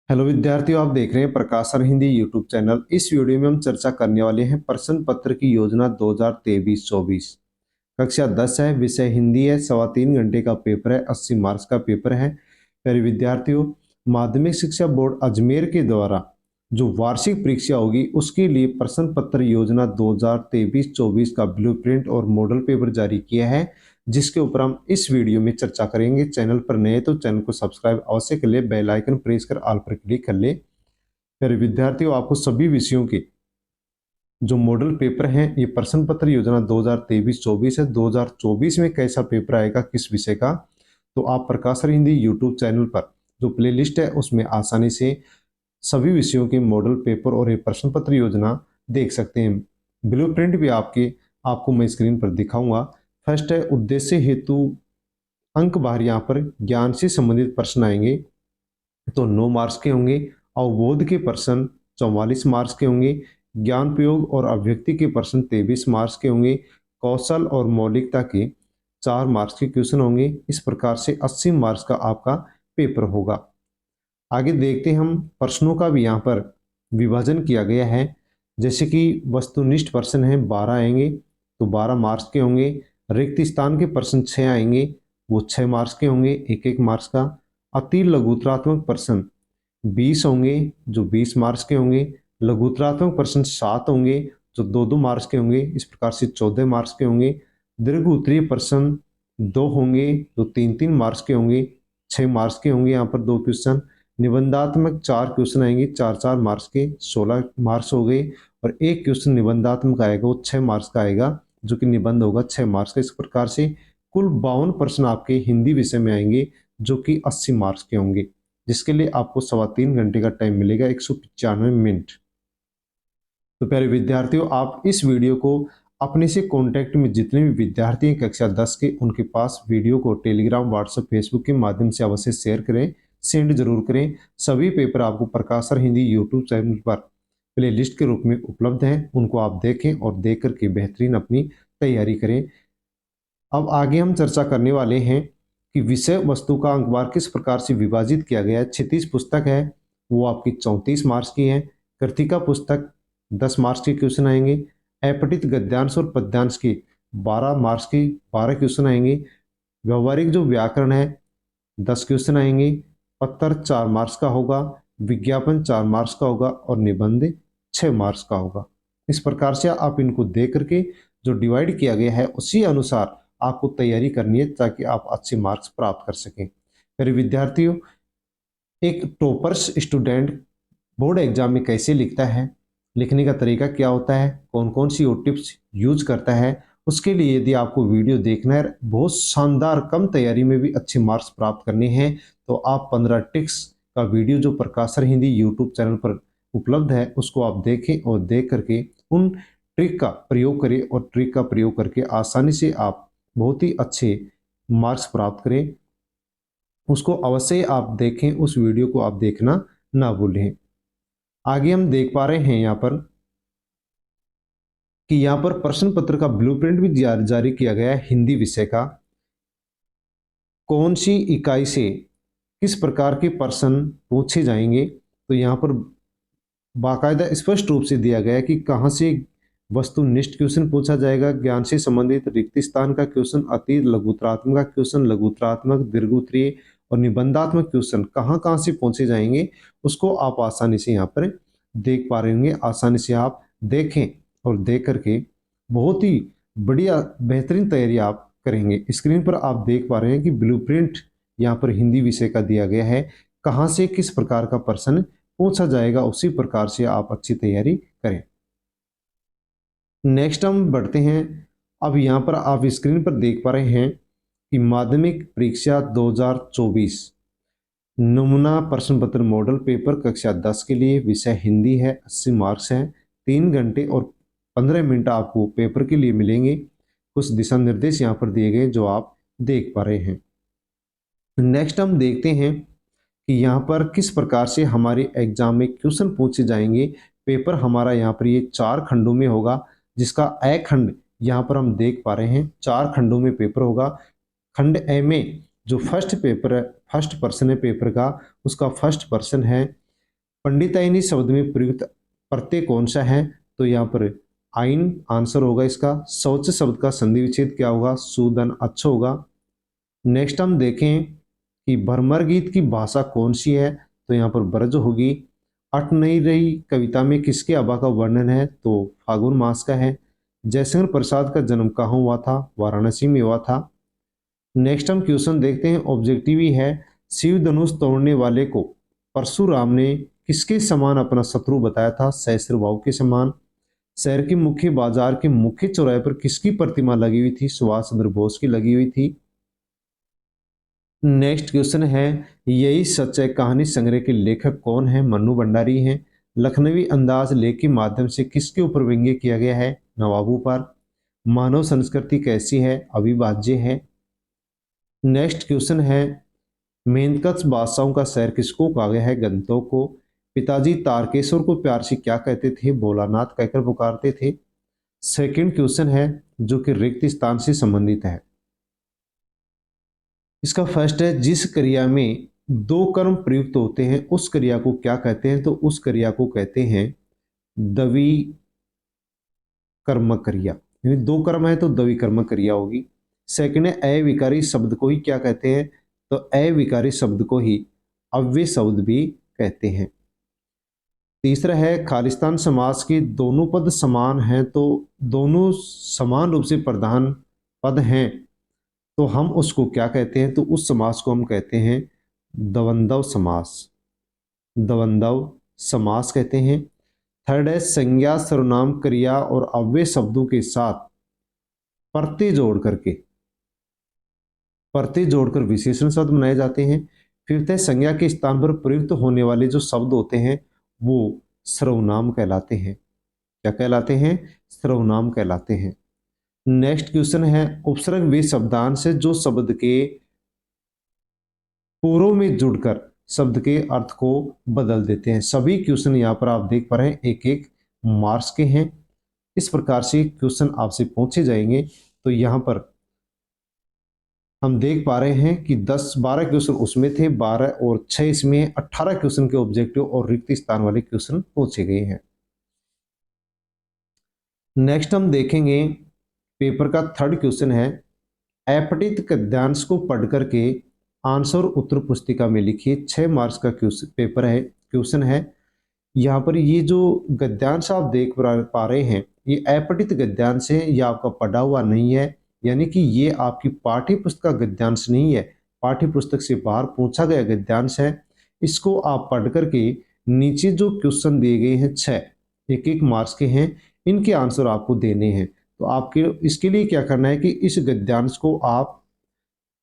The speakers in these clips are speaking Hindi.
हेलो विद्यार्थियों, आप देख रहे हैं प्रकाशर हिंदी यूट्यूब चैनल। इस वीडियो में हम चर्चा करने वाले हैं प्रश्न पत्र की योजना 2023-24। कक्षा 10 है, विषय हिंदी है, 3.25 घंटे का पेपर है, 80 मार्क्स का पेपर है। प्यारे विद्यार्थियों, माध्यमिक शिक्षा बोर्ड अजमेर के द्वारा जो वार्षिक परीक्षा होगी उसके लिए प्रश्न पत्र योजना 2023-24 का ब्लूप्रिंट और मॉडल पेपर जारी किया है, जिसके ऊपर हम इस वीडियो में चर्चा करेंगे। चैनल पर नए तो चैनल को सब्सक्राइब अवश्य कर ले, बेल आइकन प्रेस कर ऑल पर क्लिक कर ले। फिर विद्यार्थियों, आपको सभी विषयों के जो मॉडल पेपर हैं, ये प्रश्न पत्र योजना 2023-24 है। 2024 में कैसा पेपर आएगा, किस विषय का, तो आप प्रकाशर हिंदी यूट्यूब चैनल पर जो प्लेलिस्ट है उसमें आसानी से सभी विषयों के मॉडल पेपर और ये प्रश्न पत्र योजना देख सकते हैं। ब्लूप्रिंट भी आपको मैं स्क्रीन पर दिखाऊंगा। फर्स्ट है उद्देश्य हेतु अंक बाहर, यहाँ पर ज्ञान से संबंधित प्रश्न आएंगे तो 9 मार्क्स के होंगे। अवबोध के प्रश्न 44 मार्क्स के होंगे। ज्ञान प्रयोग और अभिव्यक्ति के प्रश्न 23 मार्क्स के होंगे। कौशल और मौलिकता के 4 मार्क्स के क्वेश्चन होंगे। इस प्रकार से 80 मार्क्स का आपका पेपर होगा। आगे देखते हैं हम प्रश्नों का भी यहाँ पर विभाजन किया गया है। जैसे कि वस्तुनिष्ठ प्रश्न है 12 आएंगे तो 12 मार्क्स के होंगे। रिक्त स्थान के प्रश्न 6 आएंगे, वो 6 मार्क्स के होंगे, 1-1 मार्क्स का। अति लघुतरात्मक प्रश्न 20 होंगे जो 20 मार्क्स के होंगे। लघुतरात्मक प्रश्न 7 होंगे जो 2-2 मार्क्स के होंगे। इस प्रकार से 14 मार्क्स के होंगे। दीर्घ उत्तरीय प्रश्न 2 होंगे जो 3-3 मार्क्स के होंगे, 6 मार्क्स के होंगे यहाँ पर 2 क्वेश्चन। निबंधात्मक 4 क्वेश्चन आएंगे, 4-4 मार्क्स के, 16 मार्क्स हो गए। और एक क्वेश्चन निबंधात्मक आएगा, वो 6 मार्क्स का आएगा, जो कि निबंध होगा 6 मार्क्स का। इस प्रकार से कुल 52 प्रश्न आपके हिंदी विषय में आएंगे, जो कि 80 मार्क्स के होंगे, जिसके लिए आपको 3.25 घंटे का टाइम मिलेगा, 195 मिनट। तो प्यारे विद्यार्थियों, आप इस वीडियो को अपने से कॉन्टैक्ट में जितने भी विद्यार्थी हैं कक्षा 10 के, उनके पास वीडियो को टेलीग्राम, व्हाट्सएप, फेसबुक के माध्यम से अवश्य शेयर करें, सेंड जरूर करें। सभी पेपर आपको प्रकाशर हिंदी यूट्यूब चैनल पर प्ले लिस्ट के रूप में उपलब्ध हैं, उनको आप देखें और देख करके बेहतरीन अपनी तैयारी करें। अब आगे हम चर्चा करने वाले हैं कि विषय वस्तु का अंकवार किस प्रकार से विभाजित किया गया है। क्षितिज पुस्तक है वो आपकी 34 मार्क्स की है। कृतिका पुस्तक 10 मार्क्स के क्वेश्चन आएंगे। अपठित गद्यांश और पद्यांश की 12 मार्क्स की 12 क्वेश्चन आएंगे। व्यवहारिक जो व्याकरण है 10 क्वेश्चन आएंगे। पत्र 4 मार्क्स का होगा। विज्ञापन 4 मार्क्स का होगा और निबंध 6 मार्क्स का होगा। इस प्रकार से आप इनको देख करके जो डिवाइड किया गया है उसी अनुसार आपको तैयारी करनी है, ताकि आप अच्छे मार्क्स प्राप्त कर सकें। मेरे विद्यार्थियों, एक टॉपर्स स्टूडेंट बोर्ड एग्जाम में कैसे लिखता है, लिखने का तरीका क्या होता है, कौन कौन सी वो टिप्स यूज करता है, उसके लिए यदि आपको वीडियो देखना है, बहुत शानदार कम तैयारी में भी अच्छे मार्क्स प्राप्त करने हैं, तो आप 15 टिप्स का वीडियो जो प्रकाशर हिंदी यूट्यूब चैनल पर उपलब्ध है उसको आप देखें और देख करके उन ट्रिक का प्रयोग करें और ट्रिक का प्रयोग करके आसानी से आप बहुत ही अच्छे मार्क्स प्राप्त करें। उसको अवश्य आप देखें, उस वीडियो को आप देखना ना भूलें। आगे हम देख पा रहे हैं यहाँ पर कि यहाँ पर प्रश्न पत्र का ब्लूप्रिंट भी जारी किया गया है हिंदी विषय का। कौन सी इकाई से किस प्रकार के प्रश्न पूछे जाएंगे, तो यहाँ पर बाकायदा स्पष्ट रूप से दिया गया है कि कहाँ से वस्तुनिष्ठ क्वेश्चन पूछा जाएगा, ज्ञान से संबंधित रिक्त स्थान का क्वेश्चन, अति लघुतरात्मक का क्वेश्चन, लघुतरात्मक, दीर्घोत्तरीय और निबंधात्मक क्वेश्चन कहाँ कहाँ से पूछे जाएंगे, उसको आप आसानी से यहाँ पर देख पा रहे होंगे। आसानी से आप देखें और देख करके बहुत ही बढ़िया बेहतरीन तैयारी आप करेंगे। स्क्रीन पर आप देख पा रहे हैं कि ब्लूप्रिंट यहाँ पर हिंदी विषय का दिया गया है, कहाँ से किस प्रकार का प्रश्न पूछा जाएगा, उसी प्रकार से आप अच्छी तैयारी करें। नेक्स्ट हम बढ़ते हैं। अब यहाँ पर आप स्क्रीन पर देख पा रहे हैं कि माध्यमिक परीक्षा 2024 नमूना प्रश्न पत्र मॉडल पेपर कक्षा 10 के लिए विषय हिंदी है, 80 मार्क्स हैं। 3 घंटे और 15 मिनट आपको पेपर के लिए मिलेंगे। कुछ दिशा निर्देश यहाँ पर दिए गए जो आप देख पा रहे हैं। नेक्स्ट हम देखते हैं कि यहाँ पर किस प्रकार से हमारे एग्जाम में क्वेश्चन पूछे जाएंगे। पेपर हमारा यहाँ पर ये 4 खंडों में होगा, जिसका ए खंड यहाँ पर हम देख पा रहे हैं। 4 खंडों में पेपर होगा। खंड ए में जो फर्स्ट पेपर है, फर्स्ट पर्सन है पेपर का, उसका फर्स्ट पर्सन है पंडिताइनी शब्द में प्रयुक्त प्रत्यय कौन सा है? तो यहाँ पर आइन आंसर होगा इसका। शौच शब्द का संधि विच्छेद क्या होगा? सूदन अच्छा होगा। नेक्स्ट हम देखें कि भ्रमर गीत की भाषा कौन सी है? तो यहाँ पर ब्रज होगी। अट नहीं रही कविता में किसके आभा का वर्णन है? तो फागुन मास का है। जयशंकर प्रसाद का जन्म कहाँ हुआ था? वाराणसी में हुआ था। नेक्स्ट हम क्वेश्चन देखते हैं, ऑब्जेक्टिव ही है। शिव धनुष तोड़ने वाले को परशुराम ने किसके समान अपना शत्रु बताया था? सहस्त्रबाहु के समान। शहर के मुख्य बाजार के मुख्य चौराहे पर किसकी प्रतिमा लगी हुई थी? सुभाष चंद्र बोस की लगी हुई थी। नेक्स्ट क्वेश्चन है, यही सच है कहानी संग्रह के लेखक कौन है? मन्नू भंडारी हैं। लखनवी अंदाज लेख के माध्यम से किसके ऊपर व्यंग्य किया गया है? नवाबों पर। मानव संस्कृति कैसी है? अविभाज्य है। नेक्स्ट क्वेश्चन है, मेनकस बादशाहों का शहर किसको कहा गया है? गंतों को। पिताजी तारकेश्वर को प्यार से क्या कहते थे? भोलानाथ कहकर पुकारते थे। सेकंड क्वेश्चन है जो कि रिक्त स्थान से संबंधित है। इसका फर्स्ट है, जिस क्रिया में दो कर्म प्रयुक्त होते हैं उस क्रिया को क्या कहते हैं? तो उस क्रिया को कहते हैं द्वि कर्म क्रिया। यानी दो कर्म है तो द्वि कर्म क्रिया होगी। सेकंड है, अविकारी शब्द को ही क्या कहते हैं? तो अविकारी शब्द को ही अव्यय शब्द भी कहते हैं। तीसरा है, खालिस्तान समास के दोनों पद समान हैं तो दोनों समान रूप से प्रधान पद हैं तो हम उसको क्या कहते हैं? तो उस समास को हम कहते हैं द्वंद्व समास। द्वंद्व समास कहते हैं। थर्ड है, संज्ञा सर्वनाम क्रिया और अव्यय शब्दों के साथ प्रत्यय जोड़कर विशेषण शब्द बनाए जाते हैं। फिफ्थ है, संज्ञा के स्थान पर प्रयुक्त होने वाले जो शब्द होते हैं वो सर्वनाम कहलाते हैं। क्या कहलाते हैं? सर्वनाम कहलाते हैं। नेक्स्ट क्वेश्चन है, उपसर्ग वे शब्दांश है जो शब्द के पूर्व में जुड़कर शब्द के अर्थ को बदल देते हैं। सभी क्वेश्चन यहाँ पर आप देख पा रहे हैं एक एक मार्क्स के हैं। इस प्रकार से क्वेश्चन आपसे पूछे जाएंगे। तो यहाँ पर हम देख पा रहे हैं कि 10-12 क्वेश्चन उसमें थे, 12 और 6 इसमें, 18 क्वेश्चन के ऑब्जेक्टिव और रिक्त स्थान वाले क्वेश्चन पूछे गए हैं। नेक्स्ट हम देखेंगे पेपर का थर्ड क्वेश्चन है, अपठित गद्यांश को पढ़ करके आंसर उत्तर पुस्तिका में लिखिए। 6 मार्क्स का क्वेश्चन है। यहाँ पर ये जो गद्यांश आप देख पा रहे हैं ये अपठित गद्यांश है, ये आपका पढ़ा हुआ नहीं है। यानी कि ये आपकी पाठ्य पुस्तक का गद्यांश नहीं है, पाठ्य पुस्तक से बाहर पूछा गया गद्यांश है। इसको आप पढ़ करके नीचे जो क्वेश्चन दिए गए हैं 6 एक एक मार्क्स के हैं, इनके आंसर आपको देने हैं। तो आपके इसके लिए क्या करना है कि इस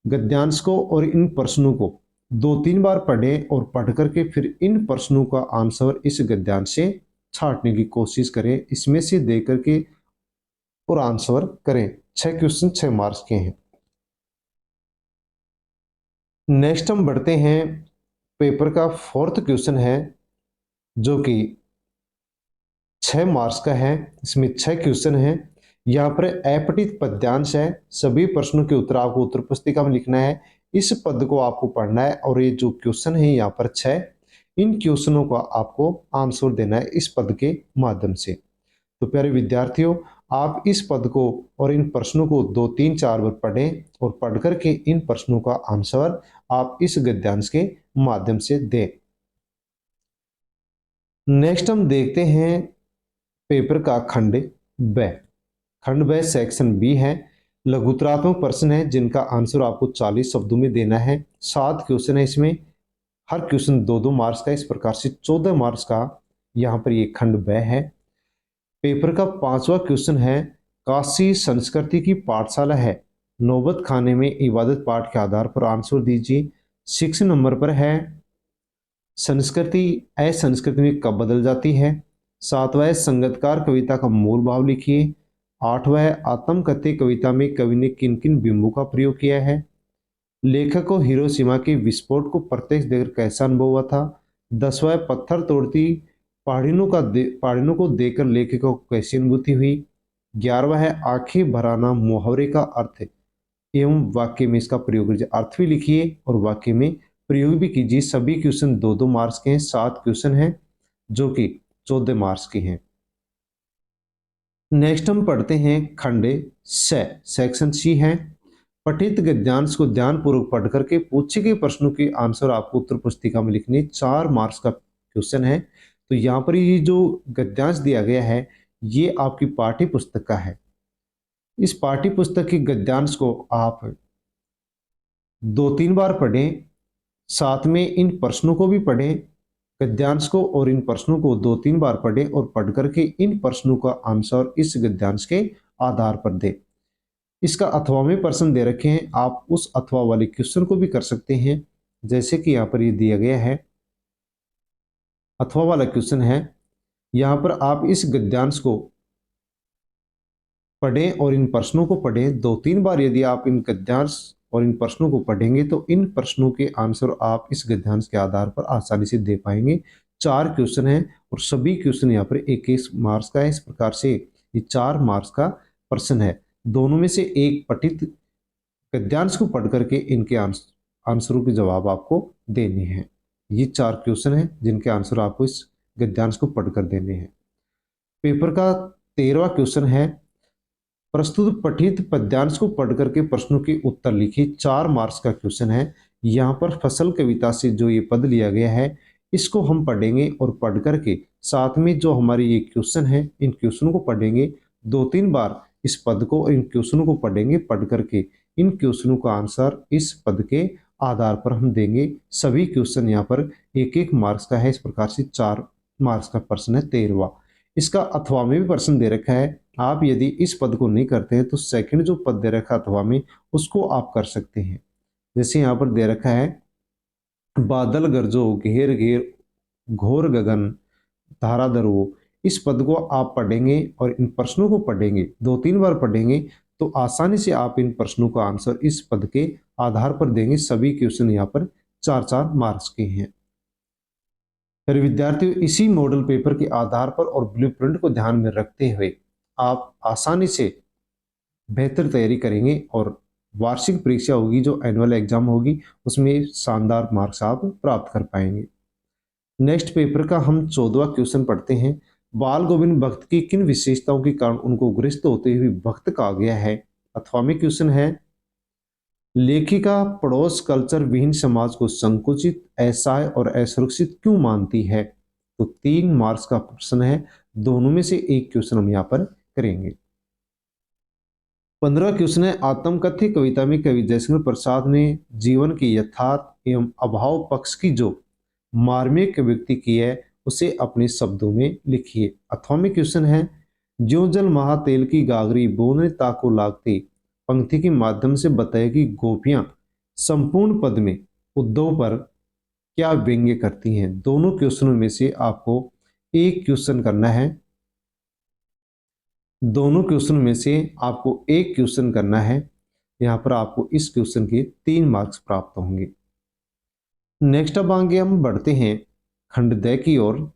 गद्यांश को और इन प्रश्नों को 2-3 बार पढ़ें और पढ़ करके फिर इन प्रश्नों का आंसर इस गद्यांश से छांटने की कोशिश करें, इसमें से दे करके और आंसर करें। 6 क्वेश्चन 6 मार्क्स के हैं। नेक्स्ट हम बढ़ते हैं, पेपर का फोर्थ क्वेश्चन है जो कि 6 मार्क्स का है। इसमें 6 क्वेश्चन है। यहाँ पर अपठित पद्यांश है, सभी प्रश्नों के उत्तर आपको उत्तर पुस्तिका में लिखना है। इस पद को आपको पढ़ना है और ये जो क्वेश्चन है यहाँ पर 6, इन क्वेश्चनों का आपको आंसर देना है इस पद के माध्यम से। तो प्यारे विद्यार्थियों, आप इस पद को और इन प्रश्नों को 2-3-4 बार पढ़ें और पढ़ करके इन प्रश्नों का आंसर आप इस गद्यांश के माध्यम से दें। नेक्स्ट हम देखते हैं पेपर का खंड ब सेक्शन बी है। लघुतरात्मक प्रश्न है जिनका आंसर आपको 40 शब्दों में देना है। 7 क्वेश्चन है इसमें, हर क्वेश्चन 2-2 मार्क्स का, इस प्रकार से 14 मार्क्स का यहाँ पर ये खंड ब है। पेपर का 5वां क्वेश्चन है, काशी संस्कृति की पाठशाला है, नौबत खाने में इबादत पाठ के आधार पर आंसर दीजिए। 6 नंबर पर है, संस्कृति असंस्कृति में कब बदल जाती है। 7वां है, संगतकार कविता का मूल भाव लिखिए। 8वां है, आत्मकथ्य कविता में कवि ने किन किन बिंबों का प्रयोग किया है। लेखक को हिरोशिमा के विस्फोट को प्रत्यक्ष देखकर कैसा अनुभव हुआ था। 10वां है, पत्थर तोड़ती पहाड़ियों को देखकर लेखक को कैसी अनुभूति हुई। 11वां है, आंखें भराना मुहावरे का अर्थ एवं वाक्य में इसका प्रयोग कीजिए। अर्थ भी लिखिए और वाक्य में प्रयोग भी कीजिए। सभी क्वेश्चन 2-2 मार्क्स के हैं, 7 क्वेश्चन हैं। जो कि 14 मार्क्स की हैं। नेक्स्ट हम पढ़ते हैं खंड स, सेक्शन सी है, पठित गद्यांश को ध्यानपूर्वक पढ़ करके पूछे गए प्रश्नों के आंसर आपको उत्तर पुस्तिका में लिखने। 4 मार्क्स का क्वेश्चन है। तो यहाँ पर ये जो गद्यांश दिया गया है ये आपकी पाठ्य पुस्तक का है। इस पाठ्य पुस्तक के गद्यांश को आप 2-3 बार पढ़ें, साथ में इन प्रश्नों को भी पढ़ें, गद्यांश को और इन प्रश्नों को 2-3 बार पढ़ें और पढ़ करके इन प्रश्नों का आंसर इस गद्यांश के आधार पर दें। इसका अथवा में प्रश्न दे रखे हैं, आप उस अथवा वाले क्वेश्चन को भी कर सकते हैं, जैसे कि यहाँ पर ये दिया गया है अथवा वाला क्वेश्चन है। यहाँ पर आप इस गद्यांश को पढ़ें और इन प्रश्नों को पढ़ें 2-3 बार। यदि आप इन गद्यांश और इन प्रश्नों को पढ़ेंगे तो इन प्रश्नों के आंसर आप इस गद्यांश के आधार पर आसानी से दे पाएंगे। 4 क्वेश्चन हैं और सभी क्वेश्चन यहाँ पर 21 मार्क्स का है। इस प्रकार से ये 4 मार्क्स का प्रश्न है। दोनों में से एक पठित गद्यांश को पढ़ करके इनके आंसरों के जवाब आपको देने हैं। ये 4 क्वेश्चन हैं जिनके आंसर आपको इस गद्यांश को पढ़कर देने हैं। पेपर का 13वां क्वेश्चन है, प्रस्तुत पठित पद्यांश को पढ़ करके प्रश्नों के उत्तर लिखिए। 4 मार्क्स का क्वेश्चन है। यहाँ पर फसल कविता से जो ये पद लिया गया है इसको हम पढ़ेंगे और पढ़ करके साथ में जो हमारे ये क्वेश्चन है इन क्वेश्चनों को पढ़ेंगे 2-3 बार। इस पद को और इन क्वेश्चनों को पढ़ेंगे, पढ़ करके इन क्वेश्चनों का आंसर इस पद के आधार पर हम देंगे। सभी क्वेश्चन यहाँ पर 1-1 मार्क्स का है। इस प्रकार से 4 मार्क्स का प्रश्न है 13वां। इसका अथवा में भी प्रश्न दे रखा है। आप यदि इस पद को नहीं करते हैं तो सेकंड जो पद दे रखा अथवा में उसको आप कर सकते हैं। जैसे यहाँ पर दे रखा है, बादल गरजो घेर घेर घोर गगन धारा दरो। इस पद को आप पढ़ेंगे और इन प्रश्नों को पढ़ेंगे 2-3 बार पढ़ेंगे तो आसानी से आप इन प्रश्नों का आंसर इस पद के आधार पर देंगे। सभी क्वेश्चन यहाँ पर 4-4 मार्क्स के हैं। फिर विद्यार्थियों, इसी मॉडल पेपर के आधार पर और ब्लूप्रिंट को ध्यान में रखते हुए आप आसानी से बेहतर तैयारी करेंगे और वार्षिक परीक्षा होगी जो एनुअल एग्जाम होगी उसमें शानदार मार्क्स आप प्राप्त कर पाएंगे। नेक्स्ट पेपर का हम 14वां क्वेश्चन पढ़ते हैं, बाल गोविंद भक्त की किन विशेषताओं के कारण उनको ग्रस्त होते हुए भक्त कहा गया है। अथवा में क्वेश्चन है, लेखिका पड़ोस कल्चर विहीन समाज को संकुचित, असहाय और असुरक्षित क्यों मानती है। तो 3 मार्क्स का प्रश्न है। दोनों में से एक क्वेश्चन हम यहाँ पर करेंगे। 15वां क्वेश्चन है, आत्मकथ्य कविता में कवि जयशंकर प्रसाद ने जीवन के यथार्थ एवं अभाव पक्ष की जो मार्मिक व्यक्ति की है उसे अपने शब्दों में लिखिए। अथवा में क्वेश्चन है, ज्यों जल महातेल की गागरी बोने ताको लागती पंक्ति के माध्यम से बताया कि गोपियां संपूर्ण पद में उद्धव पर क्या व्यंग्य करती हैं। दोनों क्वेश्चनों में से आपको एक क्वेश्चन करना है। दोनों क्वेश्चन में से आपको एक क्वेश्चन करना है। यहाँ पर आपको इस क्वेश्चन के 3 मार्क्स प्राप्त होंगे। नेक्स्ट अब आगे हम बढ़ते हैं खंड the key ore.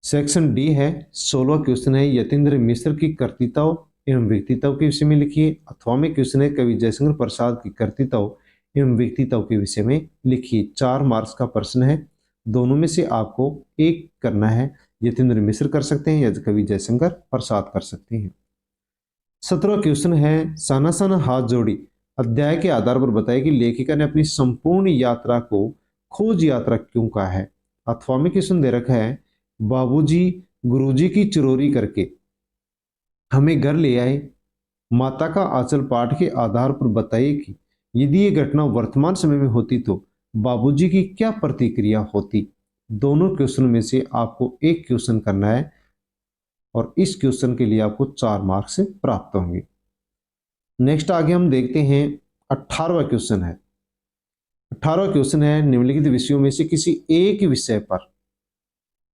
Section D है। 16वां क्वेश्चन है, यतीन्द्र मिश्र की कर्तृत्व एवं व्यक्तित्व के विषय में लिखिए। अथवा में क्वेश्चन है, कवि जयशंकर प्रसाद की कर्तृत्व एवं व्यक्तित्व के विषय में लिखिए। 4 मार्क्स का प्रश्न है। दोनों में से आपको एक करना है। यतीन्द्र मिश्र कर सकते हैं या कवि जयशंकर प्रसाद कर सकते हैं। 17वां क्वेश्चन है, साना साना हाथ जोड़ी अध्याय के आधार पर बताया कि लेखिका ने अपनी संपूर्ण यात्रा को खोज यात्रा क्यों कहा है। अथवा में क्वेश्चन दे रखा है, बाबूजी गुरुजी की चुरोरी करके हमें घर ले आए। माता का आंचल पाठ के आधार पर बताइए कि यदि ये घटना वर्तमान समय में होती तो बाबूजी की क्या प्रतिक्रिया होती। दोनों क्वेश्चन में से आपको एक क्वेश्चन करना है और इस क्वेश्चन के लिए आपको 4 मार्क्स प्राप्त होंगे। नेक्स्ट आगे हम देखते हैं 18वां क्वेश्चन है। 18वां क्वेश्चन है, निम्नलिखित विषयों में से किसी एक विषय पर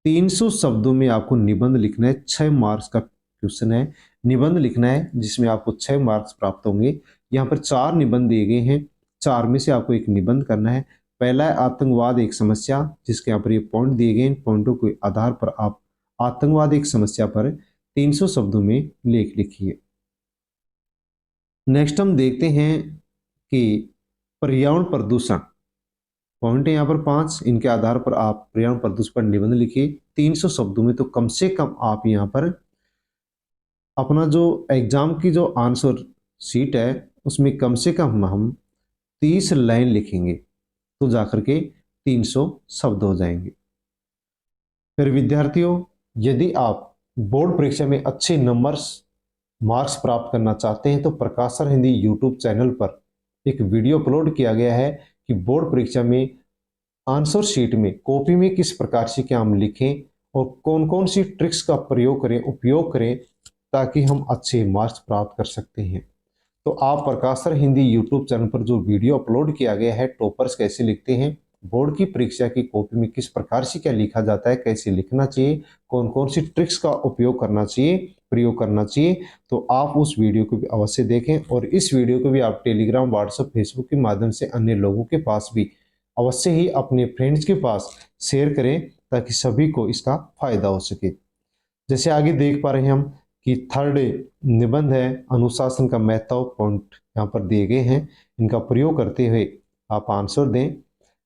300 शब्दों में आपको निबंध लिखना है। 6 मार्क्स का क्वेश्चन है। निबंध लिखना है जिसमें आपको 6 मार्क्स प्राप्त होंगे। यहाँ पर 4 निबंध दिए गए हैं। 4 में से आपको एक निबंध करना है। पहला है आतंकवाद एक समस्या, जिसके यहाँ पर ये पॉइंट दिए गए। इन पॉइंटों के आधार पर आप आतंकवाद एक समस्या पर 300 शब्दों में लेख लिखिए। नेक्स्ट हम देखते हैं कि पर्यावरण प्रदूषण पॉइंट है यहाँ पर 5। इनके आधार पर आप पर्यावरण प्रदूषण पर निबंध लिखिए 300 शब्दों में। तो कम से कम आप यहाँ पर अपना जो एग्जाम की जो आंसर शीट है उसमें कम से कम हम 30 लाइन लिखेंगे तो जाकर के 300 शब्द हो जाएंगे। फिर विद्यार्थियों, यदि आप बोर्ड परीक्षा में अच्छे नंबर्स मार्क्स प्राप्त करना चाहते हैं तो प्रकाशर हिंदी यूट्यूब चैनल पर एक वीडियो अपलोड किया गया है कि बोर्ड परीक्षा में आंसर शीट में कॉपी में किस प्रकार से क्या हम लिखें और कौन कौन सी ट्रिक्स का प्रयोग करें, उपयोग करें, ताकि हम अच्छे मार्क्स प्राप्त कर सकते हैं। तो आप प्रकाशर हिंदी यूट्यूब चैनल पर जो वीडियो अपलोड किया गया है, टॉपर्स कैसे लिखते हैं, बोर्ड की परीक्षा की कॉपी में किस प्रकार से क्या लिखा जाता है, कैसे लिखना चाहिए, कौन कौन सी ट्रिक्स का उपयोग करना चाहिए, प्रयोग करना चाहिए, तो आप उस वीडियो को भी अवश्य देखें। और इस वीडियो को भी आप टेलीग्राम, व्हाट्सएप, फेसबुक के माध्यम से अन्य लोगों के पास भी अवश्य ही अपने फ्रेंड्स के पास शेयर करें ताकि सभी को इसका फायदा हो सके। जैसे आगे देख पा रहे हैं हम कि थर्ड निबंध है अनुशासन का महत्व, पॉइंट यहाँ पर दिए गए हैं, इनका प्रयोग करते हुए आप आंसर दें।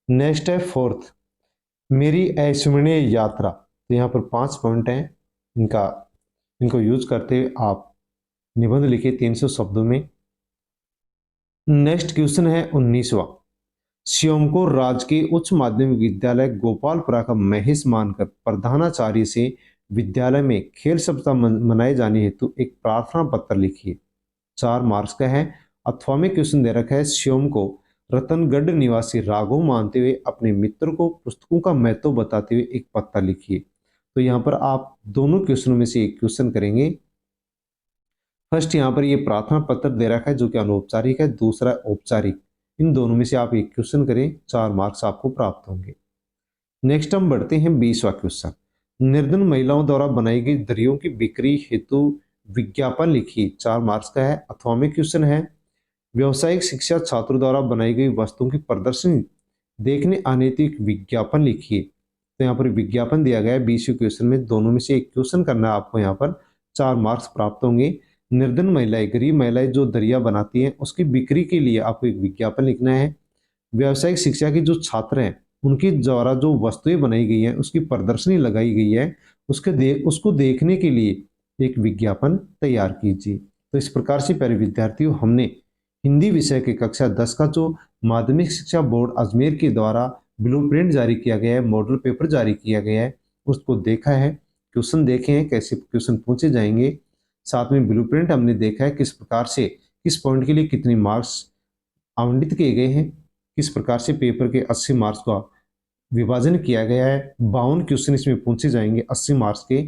नेक्स्ट है फोर्थ, मेरी अविस्मरणीय यात्रा। तो यहाँ पर 5 पॉइंट हैं, इनको यूज करते हुए आप निबंध लिखिए 300 शब्दों में। नेक्स्ट क्वेश्चन है 19वां, श्योमको राजकीय उच्च माध्यमिक विद्यालय गोपालपुरा का महेश मानकर प्रधानाचार्य से विद्यालय में खेल सप्ताह मनाए जाने हेतु एक प्रार्थना पत्र लिखिए। 4 मार्क्स का है। अथवा में क्वेश्चन दे रखा है, श्योम को रतनगढ़ निवासी राघव मानते हुए अपने मित्र को पुस्तकों का महत्व बताते हुए एक पत्र लिखिए। तो यहाँ पर आप दोनों क्वेश्चनों में से एक क्वेश्चन करेंगे। फर्स्ट यहाँ पर ये प्रार्थना पत्र दे रखा है जो कि अनौपचारिक है, दूसरा औपचारिक। इन दोनों में से आप एक क्वेश्चन करें, 4 मार्क्स आपको प्राप्त होंगे। नेक्स्ट हम बढ़ते हैं 20वां क्वेश्चन, निर्धन महिलाओं द्वारा बनाई गई दरियों की बिक्री हेतु विज्ञापन लिखिए। 4 मार्क्स का है। अथवा में क्वेश्चन है, व्यवसायिक शिक्षा छात्रों द्वारा बनाई गई वस्तुओं की प्रदर्शनी देखने आने हेतु एक विज्ञापन लिखिए। तो यहाँ पर विज्ञापन दिया गया है 20वें क्वेश्चन में, दोनों में से एक क्वेश्चन करना है आपको, यहाँ पर 4 मार्क्स प्राप्त होंगे। निर्धन महिलाएं, गरीब महिलाएं जो दरिया बनाती हैं उसकी बिक्री के लिए आपको एक विज्ञापन लिखना है। व्यावसायिक शिक्षा के जो छात्र हैं उनकी द्वारा जो वस्तुएं बनाई गई हैं उसकी प्रदर्शनी लगाई गई है, उसको देखने के लिए एक विज्ञापन तैयार कीजिए। तो इस प्रकार से प्यारे विद्यार्थियों, हमने हिंदी विषय के कक्षा 10 का जो माध्यमिक शिक्षा बोर्ड अजमेर के द्वारा ब्लूप्रिंट जारी किया गया है, मॉडल पेपर जारी किया गया है, उसको देखा है, क्वेश्चन देखे हैं कैसे क्वेश्चन पूछे जाएंगे, साथ में ब्लूप्रिंट हमने देखा है किस प्रकार से किस पॉइंट के लिए कितने मार्क्स आवंटित किए गए हैं, किस प्रकार से पेपर के 80 मार्क्स का विभाजन किया गया है, 52 क्वेश्चन इसमें पूछे जाएंगे 80 मार्क्स के,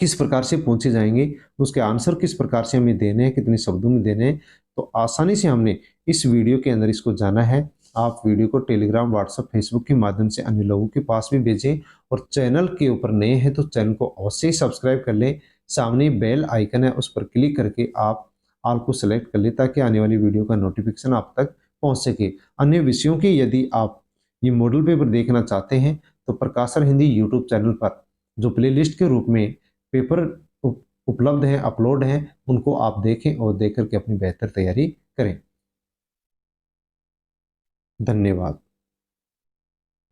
किस प्रकार से पूछे जाएंगे, उसके आंसर किस प्रकार से हमें देने हैं, कितने शब्दों में देने हैं। तो आसानी से हमने इस वीडियो के अंदर इसको जाना है। आप वीडियो को टेलीग्राम, व्हाट्सएप, फेसबुक के माध्यम से अन्य लोगों के पास भी भेजें और चैनल के ऊपर नए हैं तो चैनल को अवश्य ही सब्सक्राइब कर लें। सामने बेल आइकन है उस पर क्लिक करके आप ऑल को सेलेक्ट कर लें ताकि आने वाली वीडियो का नोटिफिकेशन आप तक पहुंच सके। अन्य विषयों के यदि आप ये मॉडल पेपर देखना चाहते हैं तो प्रकाशर हिंदी यूट्यूब चैनल पर जो प्लेलिस्ट के रूप में पेपर उपलब्ध हैं, अपलोड हैं, उनको आप देखें और देख करके अपनी बेहतर तैयारी करें। धन्यवाद।